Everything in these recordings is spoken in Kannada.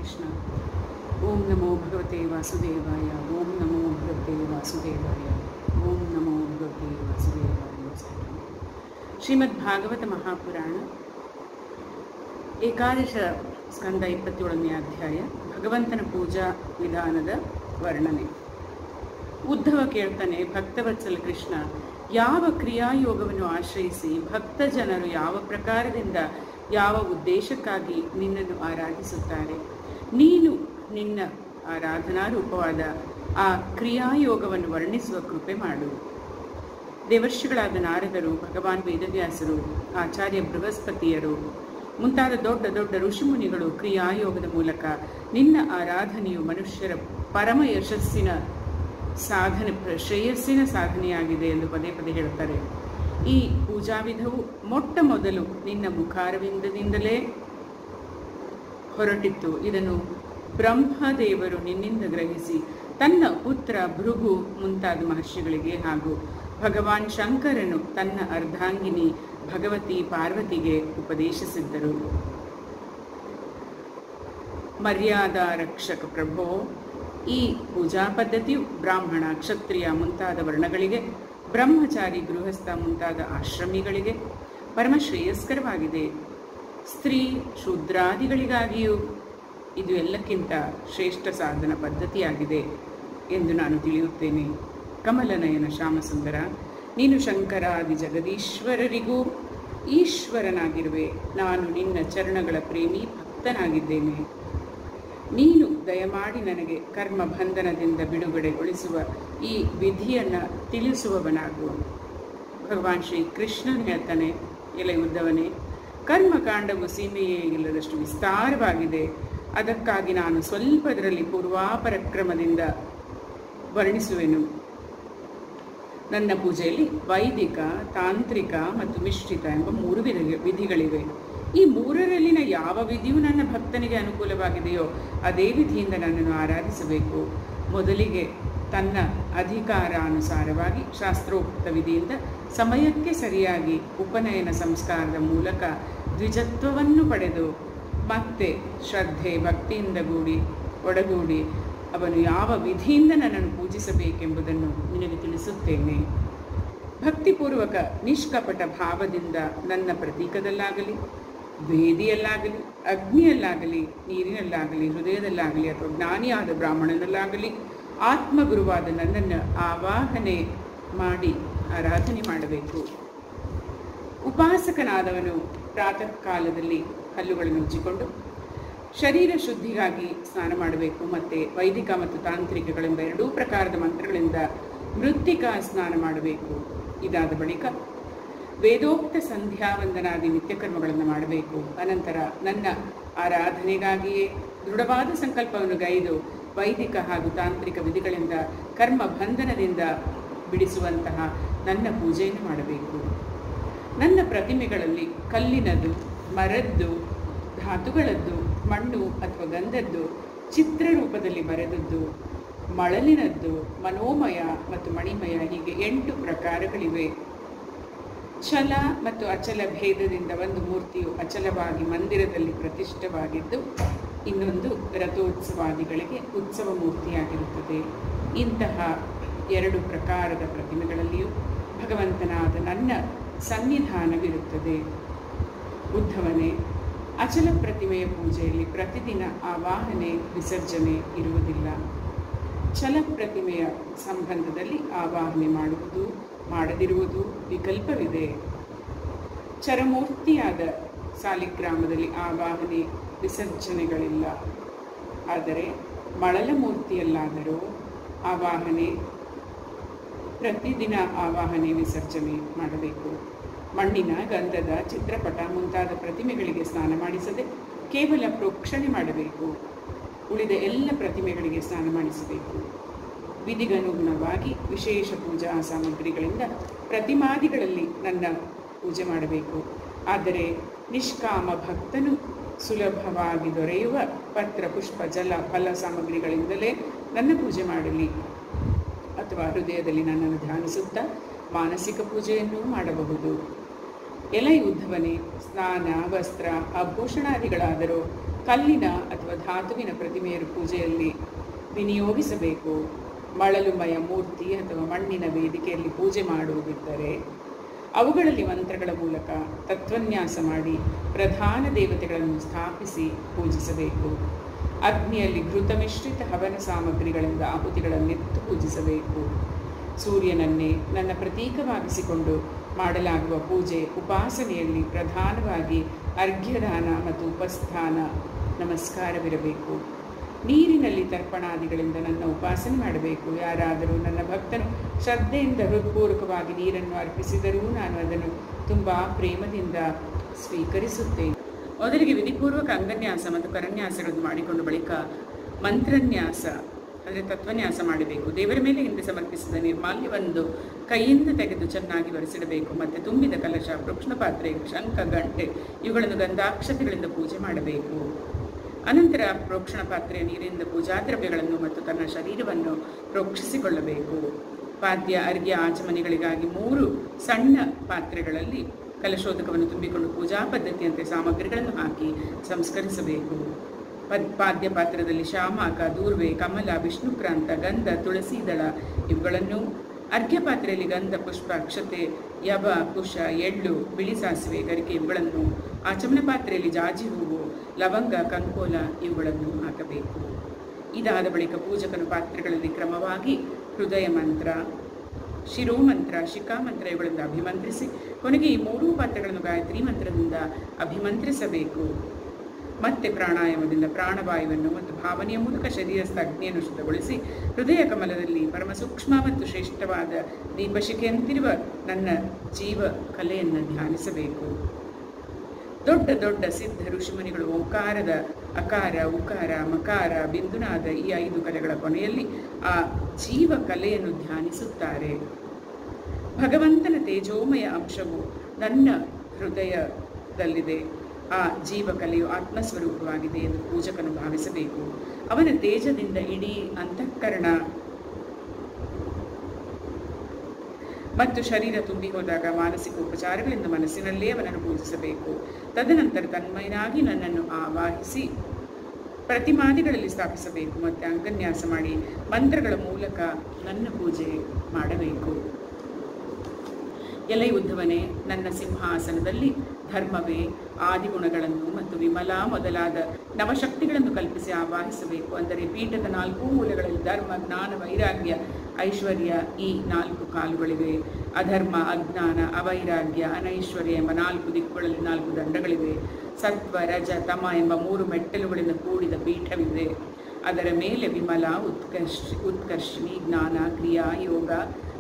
कृष्ण। ओम नमो भगवते वासुदेवाय। ओम नमो भगवते वासुदेवाय। ओम नमो भगवते वासुदेवाय। ಶ್ರೀಮದ್ಭಾಗವತ ಮಹಾಪುರಾಣ ಏಕಾದಶ ಸ್ಕಂದ 27ನೇ ಅಧ್ಯಾಯ ಭಗವಂತನ ಪೂಜಾ ವಿಧಾನದ ವರ್ಣನೆ. ಉದ್ಧವ ಕೇಳ್ತಾನೆ, ಭಕ್ತವತ್ಸಲ ಕೃಷ್ಣ, ಯಾವ ಕ್ರಿಯಾಯೋಗವನ್ನು ಆಶ್ರಯಿಸಿ ಭಕ್ತ ಜನರು ಯಾವ ಪ್ರಕಾರದಿಂದ ಯಾವ ಉದ್ದೇಶಕ್ಕಾಗಿ ನಿನ್ನನ್ನು ಆರಾಧಿಸುತ್ತಾರೆ? ನೀನು ನಿನ್ನ ಆರಾಧನಾ ರೂಪವಾದ ಆ ಕ್ರಿಯಾಯೋಗವನ್ನು ವರ್ಣಿಸುವ ಕೃಪೆ ಮಾಡು. ದೇವರ್ಷಿಗಳಾದ ನಾರದರು, ಭಗವಾನ್ ವೇದವ್ಯಾಸರು, ಆಚಾರ್ಯ ಬೃಹಸ್ಪತಿಯರು ಮುಂತಾದ ದೊಡ್ಡ ದೊಡ್ಡ ಋಷಿಮುನಿಗಳು ಕ್ರಿಯಾಯೋಗದ ಮೂಲಕ ನಿನ್ನ ಆರಾಧನೆಯು ಮನುಷ್ಯರ ಪರಮ ಯಶಸ್ಸಿನ ಸಾಧನೆ, ಶ್ರೇಯಸ್ಸಿನ ಸಾಧನೆಯಾಗಿದೆ ಎಂದು ಪದೇ ಪದೇ ಹೇಳ್ತಾರೆ. ಈ ಪೂಜಾ ವಿಧವು ಮೊಟ್ಟ ಮೊದಲು ನಿನ್ನ ಮುಖಾರವಿಂದದಿಂದಲೇ ಹೊರಟಿತ್ತು. ಇದನ್ನು ಬ್ರಹ್ಮದೇವರು ನಿನ್ನಿಂದ ಗ್ರಹಿಸಿ ತನ್ನ ಪುತ್ರ ಭೃಗು ಮುಂತಾದ ಮಹರ್ಷಿಗಳಿಗೆ ಹಾಗೂ ಭಗವಾನ್ ಶಂಕರನು ತನ್ನ ಅರ್ಧಾಂಗಿನಿ ಭಗವತಿ ಪಾರ್ವತಿಗೆ ಉಪದೇಶಿಸಿದ್ದರು. ಮರ್ಯಾದಾ ರಕ್ಷಕ ಪ್ರಭೋ, ಈ ಪೂಜಾ ಪದ್ಧತಿಯು ಬ್ರಾಹ್ಮಣ, ಕ್ಷತ್ರಿಯ ಮುಂತಾದ ವರ್ಣಗಳಿಗೆ, ಬ್ರಹ್ಮಚಾರಿ, ಗೃಹಸ್ಥ ಮುಂತಾದ ಆಶ್ರಮಿಗಳಿಗೆ ಪರಮ ಶ್ರೇಯಸ್ಕರವಾಗಿದೆ. ಸ್ತ್ರೀ ಶೂದ್ರಾದಿಗಳಿಗಾಗಿಯೂ ಇದು ಎಲ್ಲಕ್ಕಿಂತ ಶ್ರೇಷ್ಠ ಸಾಧನ ಪದ್ಧತಿಯಾಗಿದೆ ಎಂದು ನಾನು ತಿಳಿಯುತ್ತೇನೆ. ಕಮಲನಯನ ಶ್ಯಾಮಸುಂದರ, ನೀನು ಶಂಕರಾದಿ ಜಗದೀಶ್ವರರಿಗೂ ಈಶ್ವರನಾಗಿರುವೆ. ನಾನು ನಿನ್ನ ಚರಣಗಳ ಪ್ರೇಮಿ ಭಕ್ತನಾಗಿದ್ದೇನೆ. ನೀನು ದಯಮಾಡಿ ನನಗೆ ಕರ್ಮ ಬಂಧನದಿಂದ ಬಿಡುಗಡೆಗೊಳಿಸುವ ಈ ವಿಧಿಯನ್ನು ತಿಳಿಸುವವನಾಗು. ಭಗವಾನ್ ಶ್ರೀ ಕೃಷ್ಣನ್ ಹೇಳ್ತಾನೆ, ಎಲೆ ಉದ್ದವನೇ, ಕರ್ಮಕಾಂಡವು ಸೀಮೆಯೇ ಇಲ್ಲದಷ್ಟು ವಿಸ್ತಾರವಾಗಿದೆ. ಅದಕ್ಕಾಗಿ ನಾನು ಸ್ವಲ್ಪದರಲ್ಲಿ ಪೂರ್ವಾಪರಕ್ರಮದಿಂದ ವರ್ಣಿಸುವೆನು. ನನ್ನ ಪೂಜೆಯಲ್ಲಿ ವೈದಿಕ, ತಾಂತ್ರಿಕ ಮತ್ತು ಮಿಶ್ರಿತ ಎಂಬ 3 ವಿಧಿಗಳಿವೆ. ಈ 3ರಲ್ಲಿನ ಯಾವ ವಿಧಿಯು ನನ್ನ ಭಕ್ತನಿಗೆ ಅನುಕೂಲವಾಗಿದೆಯೋ ಅದೇ ವಿಧಿಯಿಂದ ನನ್ನನ್ನು ಆರಾಧಿಸಬೇಕು. ಮೊದಲಿಗೆ ತನ್ನ ಅಧಿಕಾರಾನುಸಾರವಾಗಿ ಶಾಸ್ತ್ರೋಕ್ತ ವಿಧಿಯಿಂದ ಸಮಯಕ್ಕೆ ಸರಿಯಾಗಿ ಉಪನಯನ ಸಂಸ್ಕಾರದ ಮೂಲಕ ದ್ವಿಜತ್ವವನ್ನು ಪಡೆದು ಮತ್ತೆ ಶ್ರದ್ಧೆ ಭಕ್ತಿಯಿಂದ ಒಡಗೂಡಿ ಅವನು ಯಾವ ವಿಧಿಯಿಂದ ನನ್ನನ್ನು ಪೂಜಿಸಬೇಕೆಂಬುದನ್ನು ನಿನಗೆ ತಿಳಿಸುತ್ತೇನೆ. ಭಕ್ತಿಪೂರ್ವಕ ನಿಷ್ಕಪಟ ಭಾವದಿಂದ ನನ್ನ ಪ್ರತೀಕದಲ್ಲಾಗಲಿ, ವೇದಿಯಲ್ಲಾಗಲಿ, ಅಗ್ನಿಯಲ್ಲಾಗಲಿ, ನೀರಿನಲ್ಲಾಗಲಿ, ಹೃದಯದಲ್ಲಾಗಲಿ ಅಥವಾ ಜ್ಞಾನಿಯಾದ ಬ್ರಾಹ್ಮಣನಲ್ಲಾಗಲಿ ಆತ್ಮಗುರುವಾದ ನನ್ನನ್ನು ಆವಾಹನೆ ಮಾಡಿ ಆರಾಧನೆ ಮಾಡಬೇಕು. ಉಪಾಸಕನಾದವನು ಪ್ರಾತಃ ಕಾಲದಲ್ಲಿ ಹಲ್ಲುಗಳನ್ನು ಉಜ್ಜಿಕೊಂಡು ಶರೀರ ಶುದ್ಧಿಗಾಗಿ ಸ್ನಾನ ಮಾಡಬೇಕು. ಮತ್ತು ವೈದಿಕ ಮತ್ತು ತಾಂತ್ರಿಕಗಳೆಂಬ 2 ಪ್ರಕಾರದ ಮಂತ್ರಗಳಿಂದ ಮೃತ್ತಿಕಾ ಸ್ನಾನ ಮಾಡಬೇಕು. ಇದಾದ ಬಳಿಕ ವೇದೋಕ್ತ ಸಂಧ್ಯಾವಂದನಾದಿ ನಿತ್ಯಕರ್ಮಗಳನ್ನು ಮಾಡಬೇಕು. ಅನಂತರ ನನ್ನ ಆರಾಧನೆಗಾಗಿಯೇ ದೃಢವಾದ ಸಂಕಲ್ಪವನ್ನು ಗೈದು ವೈದಿಕ ಹಾಗೂ ತಾಂತ್ರಿಕ ವಿಧಿಗಳಿಂದ ಕರ್ಮ ಬಂಧನದಿಂದ ಬಿಡಿಸುವಂತಹ ನನ್ನ ಪೂಜೆಯನ್ನು ಮಾಡಬೇಕು. ನನ್ನ ಪ್ರತಿಮೆಗಳಲ್ಲಿ ಕಲ್ಲಿನದ್ದು, ಮರದ್ದು, ಧಾತುಗಳದ್ದು, ಮಣ್ಣು ಅಥವಾ ಗಂಧದ್ದು, ಚಿತ್ರರೂಪದಲ್ಲಿ ಬರೆದದ್ದು, ಮಳಲಿನದ್ದು, ಮನೋಮಯ ಮತ್ತು ಮಣಿಮಯ, ಹೀಗೆ 8 ಪ್ರಕಾರಗಳಿವೆ. ಛಲ ಮತ್ತು ಅಚಲ ಭೇದದಿಂದ ಒಂದು ಮೂರ್ತಿಯು ಅಚಲವಾಗಿ ಮಂದಿರದಲ್ಲಿ ಪ್ರತಿಷ್ಠವಾಗಿದ್ದು ಇನ್ನೊಂದು ರಥೋತ್ಸವಾದಿಗಳಿಗೆ ಉತ್ಸವ ಮೂರ್ತಿಯಾಗಿರುತ್ತದೆ. ಇಂತಹ 2 ಪ್ರಕಾರದ ಪ್ರತಿಮೆಗಳಲ್ಲಿಯೂ ಭಗವಂತನಾದ ನನ್ನ ಸನ್ನಿಧಾನವಿರುತ್ತದೆ. ಉದ್ಧವನೇ, ಅಚಲ ಪ್ರತಿಮೆಯ ಪೂಜೆಯಲ್ಲಿ ಪ್ರತಿದಿನ ಆವಾಹನೆ ವಿಸರ್ಜನೆ ಇರುವುದಿಲ್ಲ. ಛಲ ಪ್ರತಿಮೆಯ ಸಂಬಂಧದಲ್ಲಿ ಆವಾಹನೆ ಮಾಡುವುದು ಮಾಡದಿರುವುದು ವಿಕಲ್ಪವಿದೆ. ಚರಮೂರ್ತಿಯಾದ ಸಾಲಿಗ್ರಾಮದಲ್ಲಿ ಆವಾಹನೆ ವಿಸರ್ಜನೆಗಳಿಲ್ಲ. ಆದರೆ ಮಳಲ ಮೂರ್ತಿಯಲ್ಲಾದರೂ ಆವಾಹನೆ ಪ್ರತಿದಿನ ಆವಾಹನೆ ವಿಸರ್ಜನೆ ಮಾಡಬೇಕು. ಮಣ್ಣಿನ, ಗಂಧದ, ಚಿತ್ರಪಟ ಮುಂತಾದ ಪ್ರತಿಮೆಗಳಿಗೆ ಸ್ನಾನ ಮಾಡಿಸದೆ ಕೇವಲ ಪ್ರೋಕ್ಷಣೆ ಮಾಡಬೇಕು. ಉಳಿದ ಎಲ್ಲ ಪ್ರತಿಮೆಗಳಿಗೆ ಸ್ನಾನ ಮಾಡಿಸಬೇಕು. ವಿಧಿಗನುಗುಣವಾಗಿ ವಿಶೇಷ ಪೂಜಾ ಸಾಮಗ್ರಿಗಳಿಂದ ಪ್ರತಿಮಾದಿಗಳಲ್ಲಿ ನನ್ನ ಪೂಜೆ ಮಾಡಬೇಕು. ಆದರೆ ನಿಷ್ಕಾಮ ಭಕ್ತನು ಸುಲಭವಾಗಿ ದೊರೆಯುವ ಪತ್ರ, ಪುಷ್ಪ, ಜಲ, ಫಲ ಸಾಮಗ್ರಿಗಳಿಂದಲೇ ನನ್ನ ಪೂಜೆ ಮಾಡಲಿ. ಅಥವಾ ಹೃದಯದಲ್ಲಿ ನನ್ನನ್ನು ಧ್ಯಾನಿಸುತ್ತಾ ಮಾನಸಿಕ ಪೂಜೆಯನ್ನು ಮಾಡಬಹುದು. ಎಲೈ ಉದ್ಧವನೇ, ಸ್ನಾನ, ವಸ್ತ್ರ, ಆಭೂಷಣಾದಿಗಳಾದರೂ ಕಲ್ಲಿನ ಅಥವಾ ಧಾತುವಿನ ಪ್ರತಿಮೆಯ ಪೂಜೆಯಲ್ಲಿ ವಿನಿಯೋಗಿಸಬೇಕು. ಮಳಲುಮಯ ಮೂರ್ತಿ ಅಥವಾ ಮಣ್ಣಿನ ವೇದಿಕೆಯಲ್ಲಿ ಪೂಜೆ ಮಾಡುವುದಿದ್ದರೆ ಅವುಗಳಲ್ಲಿ ಮಂತ್ರಗಳ ಮೂಲಕ ತತ್ವನ್ಯಾಸ ಮಾಡಿ ಪ್ರಧಾನ ದೇವತೆಗಳನ್ನು ಸ್ಥಾಪಿಸಿ ಪೂಜಿಸಬೇಕು. ಅಗ್ನಿಯಲ್ಲಿ ಘೃತ ಮಿಶ್ರಿತ ಹವನ ಸಾಮಗ್ರಿಗಳಿಂದ ಆಹುತಿಗಳನ್ನೆತ್ತು ಪೂಜಿಸಬೇಕು. ಸೂರ್ಯನನ್ನೇ ನನ್ನ ಪ್ರತೀಕವಾಗಿಸಿಕೊಂಡು ಮಾಡಲಾಗುವ ಪೂಜೆ ಉಪಾಸನೆಯಲ್ಲಿ ಪ್ರಧಾನವಾಗಿ ಅರ್ಘ್ಯದಾನ ಮತ್ತು ಉಪಸ್ಥಾನ ನಮಸ್ಕಾರವಿರಬೇಕು. ನೀರಿನಲ್ಲಿ ತರ್ಪಣಾದಿಗಳಿಂದ ನನ್ನ ಉಪಾಸನೆ ಮಾಡಬೇಕು. ಯಾರಾದರೂ ನನ್ನ ಭಕ್ತನು ಶ್ರದ್ಧೆಯಿಂದ ಹೃತ್ಪೂರ್ವಕವಾಗಿ ನೀರನ್ನು ಅರ್ಪಿಸಿದರೂ ನಾನು ಅದನ್ನು ತುಂಬ ಪ್ರೇಮದಿಂದ ಸ್ವೀಕರಿಸುತ್ತೇನೆ. ಮೊದಲಿಗೆ ವಿಧಿಪೂರ್ವಕ ಅಂಗನ್ಯಾಸ ಮತ್ತು ಕರನ್ಯಾಸಗಳನ್ನು ಮಾಡಿಕೊಂಡು ಬಳಿಕ ಮಂತ್ರನ್ಯಾಸ ಅಂದರೆ ತತ್ವನ್ಯಾಸ ಮಾಡಬೇಕು. ದೇವರ ಮೇಲೆ ಹಿಂದೆ ಸಮರ್ಪಿಸಿದ ನಿರ್ಮಾಲ್ಯವನ್ನು ಕೈಯಿಂದ ತೆಗೆದು ಚೆನ್ನಾಗಿ ಒರೆಸಿಡಬೇಕು. ಮತ್ತು ತುಂಬಿದ ಕಲಶ, ವೃಕ್ಷಣ ಪಾತ್ರೆ, ಶಂಖ, ಗಂಟೆ ಇವುಗಳನ್ನು ಗಂಧಾಕ್ಷತೆಗಳಿಂದ ಪೂಜೆ ಮಾಡಬೇಕು. ಅನಂತರ ಪ್ರೋಕ್ಷಣ ಪಾತ್ರೆಯ ನೀರಿನಿಂದ ಪೂಜಾದ್ರವ್ಯಗಳನ್ನು ಮತ್ತು ತನ್ನ ಶರೀರವನ್ನು ಪ್ರೋಕ್ಷಿಸಿಕೊಳ್ಳಬೇಕು. ಪಾದ್ಯ, ಅರ್ಘ್ಯ, ಆಚಮನೆಗಳಿಗಾಗಿ 3 ಸಣ್ಣ ಪಾತ್ರೆಗಳಲ್ಲಿ ಕಲಶೋದಕವನ್ನು ತುಂಬಿಕೊಂಡು ಪೂಜಾ ಪದ್ಧತಿಯಂತೆ ಸಾಮಗ್ರಿಗಳನ್ನು ಹಾಕಿ ಸಂಸ್ಕರಿಸಬೇಕು. ಪಾದ್ಯ ಪಾತ್ರದಲ್ಲಿ ಶಾಮಾಕ, ದೂರ್ವೆ, ಕಮಲ, ವಿಷ್ಣುಕ್ರಾಂತ, ಗಂಧ, ತುಳಸಿ ದಳ ಇವುಗಳನ್ನು, ಅರ್ಘ್ಯ ಪಾತ್ರೆಯಲ್ಲಿ ಗಂಧ, ಪುಷ್ಪ, ಅಕ್ಷತೆ, ಯವ, ಕುಶ, ಎಳ್ಳು, ಬಿಳಿ ಸಾಸಿವೆ, ಗರಿಕೆ ಇವುಗಳನ್ನು, ಆಚಮನ ಪಾತ್ರೆಯಲ್ಲಿ ಜಾಜಿ ಹೂವು, ಲವಂಗ, ಕಂಕೋಲ ಇವುಗಳನ್ನು ಹಾಕಬೇಕು. ಇದಾದ ಬಳಿಕ ಪೂಜಕನು ಪಾತ್ರೆಗಳಲ್ಲಿ ಕ್ರಮವಾಗಿ ಹೃದಯ ಮಂತ್ರ, ಶಿರೋಮಂತ್ರ, ಶಿಖಾಮಂತ್ರ ಇವುಗಳಿಂದ ಅಭಿಮಂತ್ರಿಸಿ ಕೊನೆಗೆ ಈ 3 ಪಾತ್ರೆಗಳನ್ನು ಗಾಯತ್ರಿ ಮಂತ್ರದಿಂದ ಅಭಿಮಂತ್ರಿಸಬೇಕು. ಮತ್ತೆ ಪ್ರಾಣಾಯಾಮದಿಂದ ಪ್ರಾಣವಾಯುವನ್ನು ಮತ್ತು ಭಾವನೆಯ ಮೂಲಕ ಶರೀರಸ್ಥ ಅಗ್ನಿಯನ್ನು ಶುದ್ಧಗೊಳಿಸಿ ಹೃದಯ ಕಮಲದಲ್ಲಿ ಪರಮ ಸೂಕ್ಷ್ಮ ಮತ್ತು ಶ್ರೇಷ್ಠವಾದ ದೀಪಶಿಖೆಯಂತಿರುವ ನನ್ನ ಜೀವ ಕಲೆಯನ್ನು ಧ್ಯಾನಿಸಬೇಕು. ದೊಡ್ಡ ದೊಡ್ಡ ಸಿದ್ಧ ಋಷಿಮುನಿಗಳು ಓಂಕಾರದ ಅಕಾರ, ಉಕಾರ, ಮಕಾರ, ಬಿಂದುನಾದ ಈ 5 ಕಲೆಗಳ ಕೊನೆಯಲ್ಲಿ ಆ ಜೀವ ಕಲೆಯನ್ನು ಧ್ಯಾನಿಸುತ್ತಾರೆ. ಭಗವಂತನ ತೇಜೋಮಯ ಅಂಶವು ನನ್ನ ಹೃದಯದಲ್ಲಿದೆ. ಆ ಜೀವಕಲೆಯು ಆತ್ಮಸ್ವರೂಪವಾಗಿದೆ ಎಂದು ಪೂಜಕನು ಭಾವಿಸಬೇಕು. ಅವನ ತೇಜದಿಂದ ಇಡೀ ಅಂತಃಕರಣ ಮತ್ತು ಶರೀರ ತುಂಬಿ ಹೋದಾಗ ಮಾನಸಿಕ ಉಪಚಾರಗಳಿಂದ ಮನಸ್ಸಿನಲ್ಲೇ ಅವನನ್ನು ಪೂಜಿಸಬೇಕು. ತದನಂತರ ತನ್ಮಯನಾಗಿ ನನ್ನನ್ನು ಆವಾಹಿಸಿ ಪ್ರತಿಮಾದಿಗಳಲ್ಲಿ ಸ್ಥಾಪಿಸಬೇಕು ಮತ್ತು ಅಂಗನ್ಯಾಸ ಮಾಡಿ ಮಂತ್ರಗಳ ಮೂಲಕ ನನ್ನ ಪೂಜೆ ಮಾಡಬೇಕು. ಎಲೆ ಉದ್ಧವನೇ, ನನ್ನ ಸಿಂಹಾಸನದಲ್ಲಿ ಧರ್ಮವೇ, ಆದಿಗುಣಗಳನ್ನು ಮತ್ತು ವಿಮಲಾ ಮೊದಲಾದ ನವಶಕ್ತಿಗಳನ್ನು ಕಲ್ಪಿಸಿ ಆವಾಹಿಸಬೇಕು. ಅಂದರೆ ಪೀಠದ 4 ಮೂಲೆಗಳಲ್ಲಿ ಧರ್ಮ, ಜ್ಞಾನ, ವೈರಾಗ್ಯ, ಐಶ್ವರ್ಯ ಈ 4 ಕಾಲುಗಳಿವೆ. ಅಧರ್ಮ, ಅಜ್ಞಾನ, ಅವೈರಾಗ್ಯ, ಅನೈಶ್ವರ್ಯ ಎಂಬ 4 ದಿಕ್ಕುಗಳಲ್ಲಿ 4 ದಂಡಗಳಿವೆ. ಸತ್ವ, ರಜ, ತಮ ಎಂಬ 3 ಮೆಟ್ಟಲುಗಳಿಂದ ಕೂಡಿದ ಪೀಠವಿದೆ. ಅದರ ಮೇಲೆ ವಿಮಲ, ಉತ್ಕರ್ಷಿಣಿ, ಜ್ಞಾನ, ಕ್ರಿಯಾ, ಯೋಗ,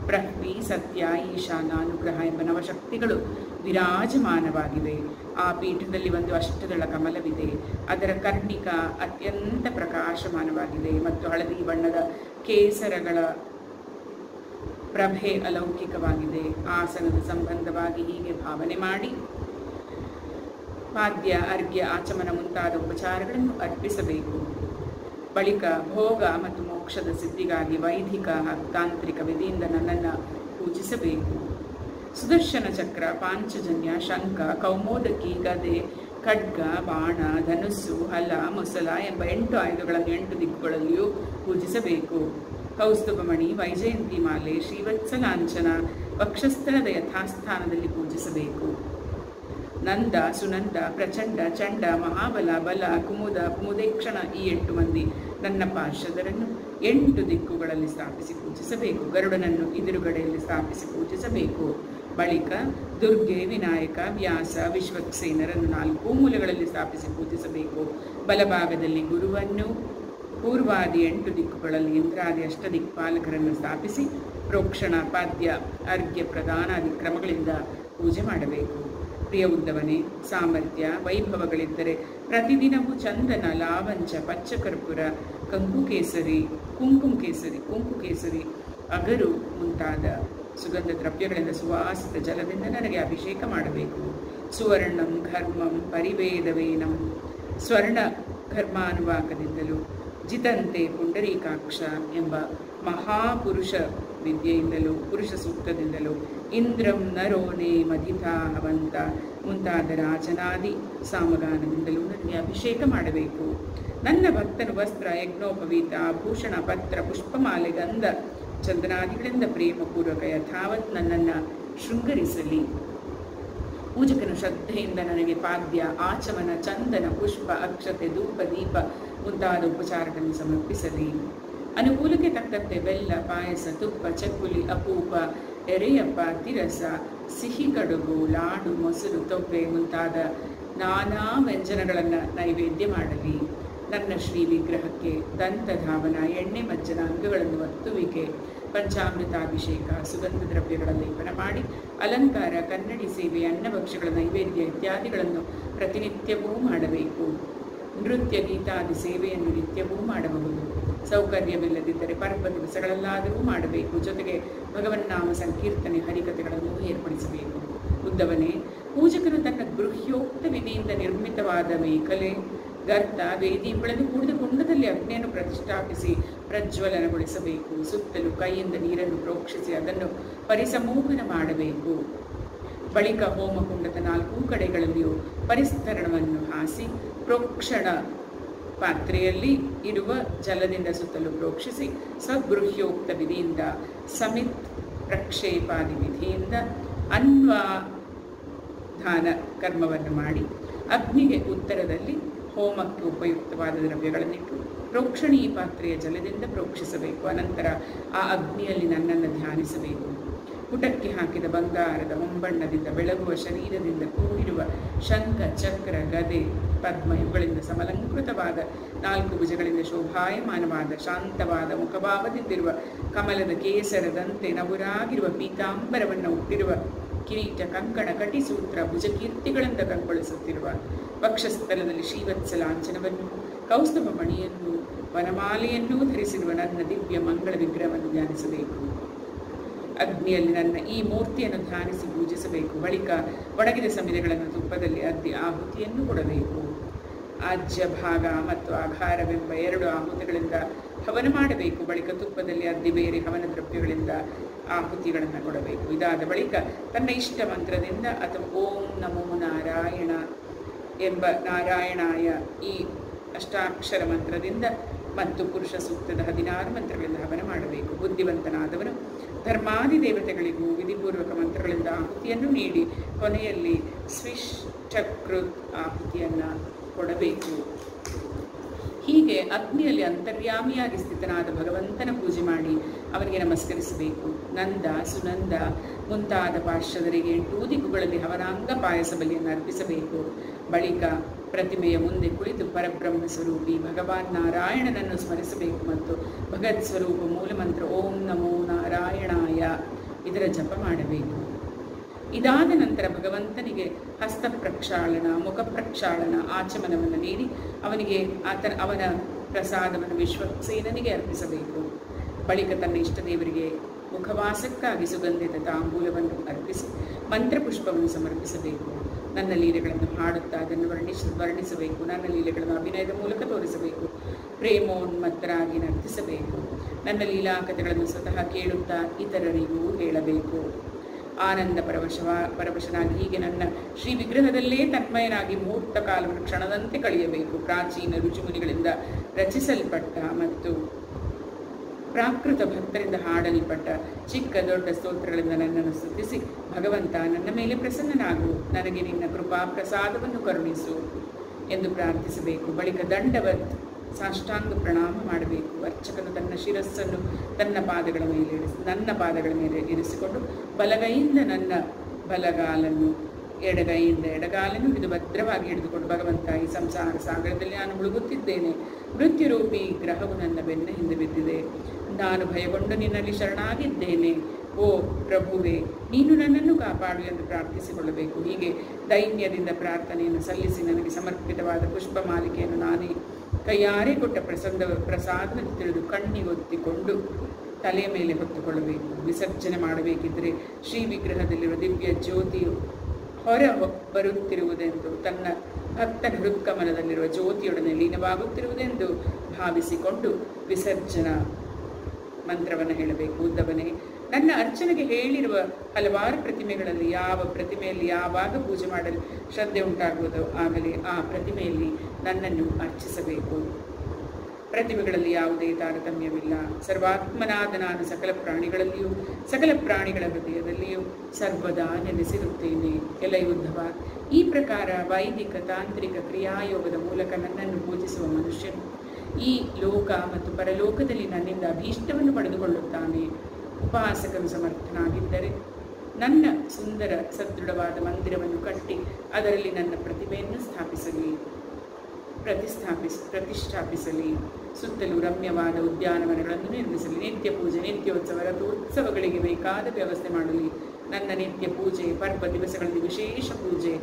ಪ್ರಹ್ವಿ, ಸತ್ಯ, ಈಶಾನ, ಅನುಗ್ರಹ ಎಂಬ ನವಶಕ್ತಿಗಳು ವಿರಾಜಮಾನವಾಗಿವೆ. ಆ ಪೀಠದಲ್ಲಿ ಒಂದು ಅಷ್ಟದಳ ಕಮಲವಿದೆ. ಅದರ ಕರ್ಣಿಕ ಅತ್ಯಂತ ಪ್ರಕಾಶಮಾನವಾಗಿದೆ ಮತ್ತು ಹಳದಿ ಬಣ್ಣದ ಕೇಸರಗಳ ಪ್ರಭೆ ಅಲೌಕಿಕವಾಗಿದೆ. ಆಸನದ ಸಂಬಂಧವಾಗಿ ಹೀಗೆ ಭಾವನೆ ಮಾಡಿ ಪಾದ್ಯ, ಅರ್ಘ್ಯ, ಆಚಮನ ಮುಂತಾದ ಉಪಚಾರಗಳನ್ನು ಅರ್ಪಿಸಬೇಕು. ಬಳಿಕ ಭೋಗ ಮತ್ತು ಮೋಕ್ಷದ ಸಿದ್ಧಿಗಾಗಿ ವೈದಿಕ ತಾಂತ್ರಿಕ ವಿಧಿಯಿಂದ ನನ್ನನ್ನು ಪೂಜಿಸಬೇಕು. ಸುದರ್ಶನ ಚಕ್ರ, ಪಾಂಚಜನ್ಯ, ಶಂಖ, ಕೌಮೋದಕಿ, ಗದೆ, ಖಡ್ಗ, ಬಾಣ, ಧನುಸ್ಸು, ಹಲ, ಮುಸಲ ಎಂಬ 8 ಆಯುಧಗಳನ್ನು 8 ದಿಕ್ಕುಗಳಲ್ಲಿಯೂ ಪೂಜಿಸಬೇಕು. ಕೌಸ್ತುಭಮಣಿ, ವೈಜಯಂತಿ ಮಾಲೆ, ಶ್ರೀವತ್ಸಲಾಂಛನ ವಕ್ಷಸ್ಥಳದ ಯಥಾಸ್ಥಾನದಲ್ಲಿ ಪೂಜಿಸಬೇಕು. ನಂದ, ಸುನಂದ, ಪ್ರಚಂಡ, ಚಂಡ, ಮಹಾಬಲ, ಬಲ, ಕುಮುದ, ಕುಮುದೇಕ್ಷಣ ಈ 8 ಮಂದಿ ನನ್ನ ಪಾರ್ಷದರನ್ನು 8 ದಿಕ್ಕುಗಳಲ್ಲಿ ಸ್ಥಾಪಿಸಿ ಪೂಜಿಸಬೇಕು. ಗರುಡನನ್ನು ಎದುರುಗಡೆಯಲ್ಲಿ ಸ್ಥಾಪಿಸಿ ಪೂಜಿಸಬೇಕು. ಬಳಿಕ ದುರ್ಗೆ, ವಿನಾಯಕ, ವ್ಯಾಸ, ವಿಶ್ವಕ್ಸೇನರನ್ನು 4 ಮೂಲೆಗಳಲ್ಲಿ ಸ್ಥಾಪಿಸಿ ಪೂಜಿಸಬೇಕು. ಬಲಭಾಗದಲ್ಲಿ ಗುರುವನ್ನು, ಪೂರ್ವಾದಿ 8 ದಿಕ್ಕುಗಳಲ್ಲಿ ಇಂದ್ರಾದಿ ಅಷ್ಟದಿಕ್ಪಾಲಕರನ್ನು ಸ್ಥಾಪಿಸಿ ಪ್ರೋಕ್ಷಣ, ಪಾದ್ಯ, ಅರ್ಘ್ಯ, ಪ್ರಧಾನಾದಿ ಕ್ರಮಗಳಿಂದ ಪೂಜೆ ಮಾಡಬೇಕು. ಪ್ರಿಯ ಉದ್ದವನೇ, ಸಾಮರ್ಥ್ಯ, ವೈಭವಗಳಿದ್ದರೆ ಪ್ರತಿದಿನವೂ ಚಂದನ, ಲಾವಂಚ, ಪಚ್ಚಕರ್ಪೂರ, ಕುಂಕುಮ ಕೇಸರಿ, ಅಗರು ಮುಂತಾದ ಸುಗಂಧ ದ್ರವ್ಯಗಳಿಂದ ಸುವಾಸಿತ ಜಲದಿಂದ ನನಗೆ ಅಭಿಷೇಕ ಮಾಡಬೇಕು. ಸುವರ್ಣಂ ಘರ್ಮಂ ಪರಿವೇದವೇನಂ ಸ್ವರ್ಣ ಘರ್ಮಾನುವಾಕದಿಂದಲೂ ಜಿತಂತೆ ಪುಂಡರೀಕಾಕ್ಷ ಎಂಬ ಮಹಾಪುರುಷ ವಿದ್ಯೆಯಿಂದಲೂ ಪುರುಷ ಸೂಕ್ತದಿಂದಲೂ ಇಂದ್ರಂ ನರೋನೇ ಮಧಿತಾ ಹವಂತ ಮುಂತಾದ ರಾಜನಾದಿ ಸಾಮಗಾನದಿಂದಲೂ ನನಗೆ ಅಭಿಷೇಕ ಮಾಡಬೇಕು. ನನ್ನ ಭಕ್ತನು ವಸ್ತ್ರ ಯಜ್ಞೋಪವೀತ ಭೂಷಣ ಪತ್ರ ಪುಷ್ಪಮಾಲೆ ಗಂಧ ಚಂದನಾದಿಗಳಿಂದ ಪ್ರೇಮಪೂರ್ವಕ ಯಥಾವತ್ ನನ್ನನ್ನು ಶೃಂಗರಿಸಲಿ. ಪೂಜಕನು ಶ್ರದ್ಧೆಯಿಂದ ನನಗೆ ಪಾದ್ಯ ಆಚಮನ ಚಂದನ ಪುಷ್ಪ ಅಕ್ಷತೆ ಧೂಪ ದೀಪ ಮುಂತಾದ ಉಪಚಾರಗಳನ್ನು ಸಮರ್ಪಿಸಲಿ. ಅನುಕೂಲಕ್ಕೆ ತಕ್ಕಂತೆ ಬೆಲ್ಲ ಪಾಯಸ ತುಪ್ಪ ಚಕ್ಕುಲಿ ಅಪೂಪ ಎರೆಯಪ್ಪ ತಿರಸ ಸಿಹಿ ಕಡುಬು ಲಾಡು ಮೊಸರು ತೊಬ್ಬೆ ಮುಂತಾದ ನಾನಾ ವ್ಯಂಜನಗಳನ್ನು ನೈವೇದ್ಯ ಮಾಡಲಿ. ನನ್ನ ಶ್ರೀ ವಿಗ್ರಹಕ್ಕೆ ದಂತಧಾವನ ಎಣ್ಣೆ ಮಜ್ಜನ ಅಂಗಗಳನ್ನು ಒತ್ತುವಿಕೆ ಪಂಚಾಮೃತಾಭಿಷೇಕ ಸುಗಂಧ ದ್ರವ್ಯಗಳ ಲೇಪನ ಮಾಡಿ ಅಲಂಕಾರ ಕನ್ನಡಿ ಸೇವೆ ಅನ್ನಭಕ್ಷಗಳ ನೈವೇದ್ಯ ಇತ್ಯಾದಿಗಳನ್ನು ಪ್ರತಿನಿತ್ಯವೂ ಮಾಡಬೇಕು. ನೃತ್ಯ ಗೀತಾದಿ ಸೇವೆಯನ್ನು ನಿತ್ಯವೂ ಮಾಡಬಹುದು. ಸೌಕರ್ಯವಿಲ್ಲದಿದ್ದರೆ ಪರ್ವ ದಿವಸಗಳಲ್ಲಾದರೂ ಮಾಡಬೇಕು. ಜೊತೆಗೆ ಭಗವನ್ನಾಮ ಸಂಕೀರ್ತನೆ ಹರಿಕಥೆಗಳನ್ನು ಏರ್ಪಡಿಸಬೇಕು. ಉದ್ದವನೇ, ಪೂಜಕನು ತನ್ನ ಗೃಹ್ಯೋಕ್ತ ವಿಧಿಯಿಂದ ನಿರ್ಮಿತವಾದ ಮೇಕಲೆ ಗರ್ತ ವೇದಿ ಬೆಳೆದು ಕೂಡಿದ ಕುಂಡದಲ್ಲಿ ಅಗ್ನಿಯನ್ನು ಪ್ರತಿಷ್ಠಾಪಿಸಿ ಪ್ರಜ್ವಲನಗೊಳಿಸಬೇಕು. ಸುತ್ತಲೂ ಕೈಯಿಂದ ನೀರನ್ನು ಪ್ರೋಕ್ಷಿಸಿ ಅದನ್ನು ಪರಿಸಮೂಹನ ಮಾಡಬೇಕು. ಬಳಿಕ ಹೋಮಕುಂಡದ 4 ಕಡೆಗಳಲ್ಲಿಯೂ ಪರಿಸ್ತರಣವನ್ನು ಹಾಸಿ ಪ್ರೋಕ್ಷಣ ಪಾತ್ರೆಯಲ್ಲಿ ಇರುವ ಜಲದಿಂದ ಸುತ್ತಲೂ ಪ್ರೋಕ್ಷಿಸಿ ಸ್ವಗೃಹ್ಯೋಕ್ತ ವಿಧಿಯಿಂದ ಸಮಿತ್ ಪ್ರಕ್ಷೇಪಾದಿ ವಿಧಿಯಿಂದ ಅನ್ವಾಧಾನ ಕರ್ಮವನ್ನು ಮಾಡಿ ಅಗ್ನಿಗೆ ಉತ್ತರದಲ್ಲಿ ಹೋಮಕ್ಕೆ ಉಪಯುಕ್ತವಾದ ದ್ರವ್ಯಗಳನ್ನಿಟ್ಟು ಪ್ರೋಕ್ಷಣಿ ಪಾತ್ರೆಯ ಜಲದಿಂದ ಪ್ರೋಕ್ಷಿಸಬೇಕು. ಅನಂತರ ಆ ಅಗ್ನಿಯಲ್ಲಿ ನನ್ನನ್ನು ಧ್ಯಾನಿಸಬೇಕು. ಪುಟಕ್ಕೆ ಹಾಕಿದ ಬಂಗಾರದ ಹೊಂಬಣ್ಣದಿಂದ ಬೆಳಗುವ ಶರೀರದಿಂದ ಕೂಡಿರುವ ಶಂಖ ಚಕ್ರ ಗದೆ ಪದ್ಮ ಇವುಗಳಿಂದ ಸಮಲಂಕೃತವಾದ 4 ಭುಜಗಳಿಂದ ಶೋಭಾಯಮಾನವಾದ ಶಾಂತವಾದ ಮುಖಭಾವದಿಂದಿರುವ ಕಮಲದ ಕೇಸರದಂತೆ ನವುರಾಗಿರುವ ಪೀತಾಂಬರವನ್ನು ಹುಟ್ಟಿರುವ ಕಿರೀಟ ಕಂಕಣ ಕಟಿಸೂತ್ರ ಭುಜಕೀರ್ತಿಗಳಿಂದ ಕಂಗೊಳಿಸುತ್ತಿರುವ ವಕ್ಷಸ್ಥಲದಲ್ಲಿ ಶ್ರೀವತ್ಸ ಲಾಂಛನವನ್ನು ಕೌಸ್ತುಭ ಮಣಿಯನ್ನು ವನಮಾಲೆಯನ್ನೂ ಧರಿಸಿರುವ ನನ್ನ ದಿವ್ಯ ಮಂಗಳ ವಿಗ್ರಹವನ್ನು ಧ್ಯಾನಿಸಬೇಕು. ಅಗ್ನಿಯಲ್ಲಿ ನನ್ನ ಈ ಮೂರ್ತಿಯನ್ನು ಧ್ಯಾನಿಸಿ ಪೂಜಿಸಬೇಕು. ಬಳಿಕ ಒಣಗಿದ ಸಮಿತಿಗಳನ್ನು ತುಪ್ಪದಲ್ಲಿ ಅದ್ದಿ ಆಹುತಿಯನ್ನು ಕೊಡಬೇಕು. ಆಜ್ಯ ಭಾಗ ಮತ್ತು ಆಘಾರವೆಂಬ 2 ಆಹುತಿಗಳಿಂದ ಹವನ ಮಾಡಬೇಕು. ಬಳಿಕ ತುಪ್ಪದಲ್ಲಿ ಅದ್ದಿ ಬೇರೆ ಹವನ ದ್ರವ್ಯಗಳಿಂದ ಆಹುತಿಗಳನ್ನು ಕೊಡಬೇಕು. ಇದಾದ ಬಳಿಕ ತನ್ನ ಇಷ್ಟ ಮಂತ್ರದಿಂದ ಅಥವಾ ಓಂ ನಮೋ ನಾರಾಯಣ ಎಂಬ ನಾರಾಯಣಾಯ ಈ ಅಷ್ಟಾಕ್ಷರ ಮಂತ್ರದಿಂದ ಮತ್ತು ಪುರುಷ ಸೂಕ್ತದ 16 ಮಂತ್ರಗಳಿಂದ ಹವನ ಮಾಡಬೇಕು. ಬುದ್ಧಿವಂತನಾದವನು ಧರ್ಮಾದಿ ದೇವತೆಗಳಿಗೂ ವಿಧಿಪೂರ್ವಕ ಮಂತ್ರಗಳಿಂದ ಆಹುತಿಯನ್ನು ನೀಡಿ ಕೊನೆಯಲ್ಲಿ ಸ್ವಿಷ್ಟಕೃತ್ ಆಹುತಿಯನ್ನು ಕೊಡಬೇಕು. ಹೀಗೆ ಅಗ್ನಿಯಲ್ಲಿ ಅಂತರ್ಯಾಮಿಯಾಗಿ ಸ್ಥಿತನಾದ ಭಗವಂತನ ಪೂಜೆ ಮಾಡಿ ಅವನಿಗೆ ನಮಸ್ಕರಿಸಬೇಕು. ನಂದ ಸುನಂದ ಮುಂತಾದ ಪಾರ್ಶ್ವದರಿಗೆ 8 ದಿಕ್ಕುಗಳಲ್ಲಿ ಹವನಾಂಗ ಪಾಯಸ ಬಲಿಯನ್ನು ಅರ್ಪಿಸಬೇಕು. ಬಳಿಕ ಪ್ರತಿಮೆಯ ಮುಂದೆ ಕುಳಿತು ಪರಬ್ರಹ್ಮ ಸ್ವರೂಪಿ ಭಗವಾನ್ ನಾರಾಯಣನನ್ನು ಸ್ಮರಿಸಬೇಕು ಮತ್ತು ಭಗತ್ ಸ್ವರೂಪ ಮೂಲಮಂತ್ರ ಓಂ ನಮೋ ನಾರಾಯಣಾಯ ಇದರ ಜಪ ಮಾಡಬೇಕು. ಇದಾದ ನಂತರ ಭಗವಂತನಿಗೆ ಹಸ್ತ ಪ್ರಕ್ಷಾಳನ ಮುಖ ಪ್ರಕ್ಷಾಳನ ಆಚಮನವನ್ನು ನೀಡಿ ಅವನಿಗೆ ಅವನ ಪ್ರಸಾದವನ್ನು ವಿಶ್ವಕ್ಸೇನನಿಗೆ ಅರ್ಪಿಸಬೇಕು. ಬಳಿಕ ತನ್ನ ಇಷ್ಟ ದೇವರಿಗೆ ಮುಖವಾಸಕ್ಕಾಗಿ ಸುಗಂಧಿತ ತಾಂಬೂಲವನ್ನು ಅರ್ಪಿಸಿ ಮಂತ್ರಪುಷ್ಪವನ್ನು ಸಮರ್ಪಿಸಬೇಕು. ನನ್ನ ಲೀಲೆಗಳನ್ನು ಹಾಡುತ್ತಾ ಅದನ್ನು ವರ್ಣಿಸಬೇಕು. ನನ್ನ ಲೀಲೆಗಳನ್ನು ಅಭಿನಯದ ಮೂಲಕ ತೋರಿಸಬೇಕು. ಪ್ರೇಮೋನ್ಮತ್ತರಾಗಿ ನರ್ತಿಸಬೇಕು. ನನ್ನ ಲೀಲಾಕಥೆಗಳನ್ನು ಸ್ವತಃ ಕೇಳುತ್ತಾ ಇತರರಿಗೂ ಹೇಳಬೇಕು. ಆನಂದ ಪರವಶನಾಗಿ ಹೀಗೆ ನನ್ನ ಶ್ರೀ ವಿಗ್ರಹದಲ್ಲೇ ತನ್ಮಯನಾಗಿ ಮುಹೂರ್ತ ಕಾಲವನ್ನು ಕ್ಷಣದಂತೆ ಕಳೆಯಬೇಕು. ಪ್ರಾಚೀನ ರುಚಿಮುನಿಗಳಿಂದ ರಚಿಸಲ್ಪಟ್ಟ ಮತ್ತು ಪ್ರಾಕೃತ ಭಕ್ತರಿಂದ ಹಾಡಲ್ಪಟ್ಟ ಚಿಕ್ಕ ದೊಡ್ಡ ಸ್ತೋತ್ರಗಳಿಂದ ನನ್ನನ್ನು ಸ್ತುತಿಸಿ ಭಗವಂತ ನನ್ನ ಮೇಲೆ ಪ್ರಸನ್ನನಾಗು, ನನಗೆ ನಿನ್ನ ಕೃಪಾ ಪ್ರಸಾದವನ್ನು ಕರುಣಿಸು ಎಂದು ಪ್ರಾರ್ಥಿಸಬೇಕು. ಬಳಿಕ ದಂಡವತ್ ಸಾಷ್ಟಾಂಗ ಪ್ರಣಾಮ ಮಾಡಬೇಕು. ಅರ್ಚಕನು ತನ್ನ ಶಿರಸ್ಸನ್ನು ನನ್ನ ಪಾದಗಳ ಮೇಲೆ ಇರಿಸಿಕೊಂಡು ಬಲಗೈಯಿಂದ ನನ್ನ ಬಲಗಾಲನ್ನು ಎಡಗೈಯಿಂದ ಎಡಗಾಲನ್ನು ಹಿಡಿದು ಭದ್ರವಾಗಿ ಹಿಡಿದುಕೊಂಡು ಭಗವಂತ, ಈ ಸಂಸಾರ ಸಾಗರದಲ್ಲಿ ನಾನು ಮುಳುಗುತ್ತಿದ್ದೇನೆ. ಮೃತ್ಯುರೂಪಿ ಗ್ರಹವು ನನ್ನ ಬೆನ್ನ ಹಿಂದೆ ಬಿದ್ದಿದೆ. ನಾನು ಭಯಗೊಂಡು ನಿನ್ನಲ್ಲಿ ಶರಣಾಗಿದ್ದೇನೆ. ಓ ಪ್ರಭುವೇ, ನೀನು ನನ್ನನ್ನು ಕಾಪಾಡು ಎಂದು ಪ್ರಾರ್ಥಿಸಿಕೊಳ್ಳಬೇಕು. ಹೀಗೆ ದೈನ್ಯದಿಂದ ಪ್ರಾರ್ಥನೆಯನ್ನು ಸಲ್ಲಿಸಿ ನನಗೆ ಸಮರ್ಪಿತವಾದ ಪುಷ್ಪ ಮಾಲಿಕೆಯನ್ನು ನಾನೇ ಕೈಯಾರೆ ಕೊಟ್ಟ ಪ್ರಸಾದವನ್ನು ತಿಳಿದು ಕಣ್ಣಿಗೊತ್ತಿಕೊಂಡು ತಲೆಯ ಮೇಲೆ ಹೊತ್ತುಕೊಳ್ಳಬೇಕು. ವಿಸರ್ಜನೆ ಮಾಡಬೇಕಿದ್ದರೆ ಶ್ರೀ ವಿಗ್ರಹದಲ್ಲಿರುವ ದಿವ್ಯ ಜ್ಯೋತಿಯು ಹೊರ ಬರುತ್ತಿರುವುದೆಂದು, ತನ್ನ ಭಕ್ತನ ಹೃತ್ಕಮಲದಲ್ಲಿರುವ ಜ್ಯೋತಿಯೊಡನೆ ಲೀನವಾಗುತ್ತಿರುವುದೆಂದು ಭಾವಿಸಿಕೊಂಡು ವಿಸರ್ಜನಾ ಮಂತ್ರವನ್ನು ಹೇಳಬೇಕು. ಉದ್ದವನೇ, ನನ್ನ ಅರ್ಚನೆಗೆ ಹೇಳಿರುವ ಹಲವಾರು ಪ್ರತಿಮೆಗಳಲ್ಲಿ ಯಾವ ಪ್ರತಿಮೆಯಲ್ಲಿ ಯಾವಾಗ ಪೂಜೆ ಮಾಡಲು ಶ್ರದ್ಧೆ ಉಂಟಾಗುವುದೋ ಆಗಲೇ ಆ ಪ್ರತಿಮೆಯಲ್ಲಿ ನನ್ನನ್ನು ಅರ್ಚಿಸಬೇಕು. ಪ್ರತಿಮೆಗಳಲ್ಲಿ ಯಾವುದೇ ತಾರತಮ್ಯವಿಲ್ಲ. ಸರ್ವಾತ್ಮನಾದ ನಾನು ಸಕಲ ಪ್ರಾಣಿಗಳಲ್ಲಿಯೂ ಸಕಲ ಪ್ರಾಣಿಗಳ ಹೃದಯದಲ್ಲಿಯೂ ಸರ್ವದಾ ನೆಲೆಸಿರುತ್ತೇನೆ. ಎಲೈ ಉದ್ಧವ, ಈ ಪ್ರಕಾರ ವೈದಿಕ ತಾಂತ್ರಿಕ ಕ್ರಿಯಾಯೋಗದ ಮೂಲಕ ನನ್ನನ್ನು ಪೂಜಿಸುವ ಮನುಷ್ಯನು ಈ ಲೋಕ ಮತ್ತು ಪರಲೋಕದಲ್ಲಿ ನನ್ನಿಂದ ಅಭೀಷ್ಟವನ್ನು ಪಡೆದುಕೊಳ್ಳುತ್ತಾನೆ. ಉಪಾಸಕನು ಸಮರ್ಥನಾಗಿದ್ದರೆ ನನ್ನ ಸುಂದರ ಸದೃಢವಾದ ಮಂದಿರವನ್ನು ಕಟ್ಟಿ ಅದರಲ್ಲಿ ನನ್ನ ಪ್ರತಿಮೆಯನ್ನು ಪ್ರತಿಷ್ಠಾಪಿಸಲಿ. ಸುತ್ತಲೂ ರಮ್ಯವಾದ ಉದ್ಯಾನವನಗಳನ್ನು ನಿರ್ಮಿಸಲಿ. ನಿತ್ಯ ಪೂಜೆ, ನಿತ್ಯೋತ್ಸವ, ರಥೋತ್ಸವಗಳಿಗೆ ಬೇಕಾದ ವ್ಯವಸ್ಥೆ ಮಾಡಲಿ. ನನ್ನ ನಿತ್ಯ ಪೂಜೆ, ಪರ್ವ ದಿವಸಗಳಲ್ಲಿ ವಿಶೇಷ ಪೂಜೆ,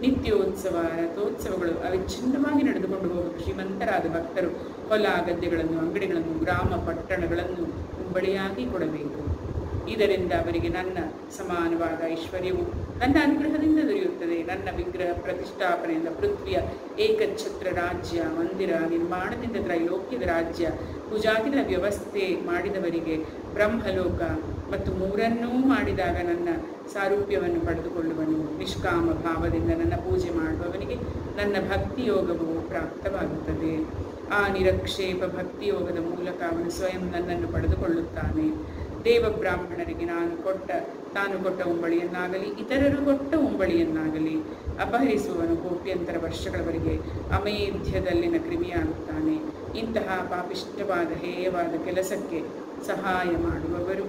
ನಿತ್ಯೋತ್ಸವ, ರಥೋತ್ಸವಗಳು ಅವಿಚ್ಛಿನ್ನವಾಗಿ ನಡೆದುಕೊಂಡು ಹೋಗಲು ಶ್ರೀಮಂತರಾದ ಭಕ್ತರು ಹೊಲ ಗದ್ದೆಗಳನ್ನು, ಅಂಗಡಿಗಳನ್ನು, ಗ್ರಾಮ ಪಟ್ಟಣಗಳನ್ನು ಉಂಬಳಿಯಾಗಿ ಕೊಡಬೇಕು. ಇದರಿಂದ ಅವರಿಗೆ ನನ್ನ ಸಮಾನವಾದ ಐಶ್ವರ್ಯವು ನನ್ನ ಅನುಗ್ರಹದಿಂದ ದೊರೆಯುತ್ತದೆ. ನನ್ನ ವಿಗ್ರಹ ಪ್ರತಿಷ್ಠಾಪನೆಯಿಂದ ಪೃಥ್ವಿಯ ಏಕಛತ್ರ ರಾಜ್ಯ, ಮಂದಿರ ನಿರ್ಮಾಣದಿಂದ ತ್ರೈಲೋಕ್ಯದ ರಾಜ್ಯ, ಪೂಜಾದಿಗಳ ವ್ಯವಸ್ಥೆ ಮಾಡಿದವರಿಗೆ ಬ್ರಹ್ಮಲೋಕ ಮತ್ತು ಮೂರನ್ನೂ ಮಾಡಿದಾಗ ನನ್ನ ಸಾರೂಪ್ಯವನ್ನು ಪಡೆದುಕೊಳ್ಳುವನು. ನಿಷ್ಕಾಮ ಭಾವದಿಂದ ನನ್ನ ಪೂಜೆ ಮಾಡುವವನಿಗೆ ನನ್ನ ಭಕ್ತಿಯೋಗವು ಪ್ರಾಪ್ತವಾಗುತ್ತದೆ. ಆ ನಿರಕ್ಷೇಪ ಭಕ್ತಿಯೋಗದ ಮೂಲಕ ಅವನು ಸ್ವಯಂ ನನ್ನನ್ನು ಪಡೆದುಕೊಳ್ಳುತ್ತಾನೆ. ದೇವ ಬ್ರಾಹ್ಮಣರಿಗೆ ತಾನು ಕೊಟ್ಟ ಉಂಬಳಿಯನ್ನಾಗಲಿ ಇತರರು ಕೊಟ್ಟ ಉಂಬಳಿಯನ್ನಾಗಲಿ ಅಪಹರಿಸುವನು ಕೋಟ್ಯಂತರ ವರ್ಷಗಳವರೆಗೆ ಅಮೇಧ್ಯದಲ್ಲಿನ ಕ್ರಿಮಿಯಾಗುತ್ತಾನೆ. ಇಂತಹ ಪಾಪಿಷ್ಟವಾದ ಹೇಯವಾದ ಕೆಲಸಕ್ಕೆ ಸಹಾಯ ಮಾಡುವವರು,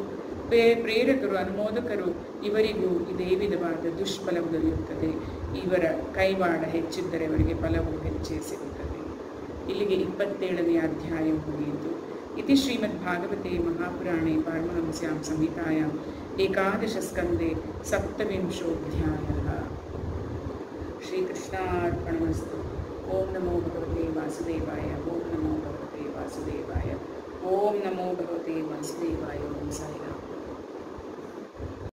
ಪ್ರೇರಕರು, ಅನುಮೋದಕರು, ಇವರಿಗೂ ಇದೇ ವಿಧವಾದ ದುಷ್ಫಲವು ದೊರೆಯುತ್ತದೆ. ಇವರ ಕೈವಾಡ ಹೆಚ್ಚಿದ್ದರೆ ಅವರಿಗೆ ಫಲವು ಹೆಚ್ಚೇ ಸಿಗುತ್ತದೆ. ಇಲ್ಲಿಗೆ 27ನೇ ಅಧ್ಯಾಯ ಮುಗಿಯಿತು. इति श्रीमद्भागवते महापुराणे पारमहंस्यां संहितायां 11 स्कन्धे 27ोऽध्यायः। श्रीकृष्णार्पणमस्तु। ओम नमो भगवते वासुदेवाय। ओम नमो भगवते वासुदेवाय। ओम नमो भगवते वासुदेवाय। ओम साईराम।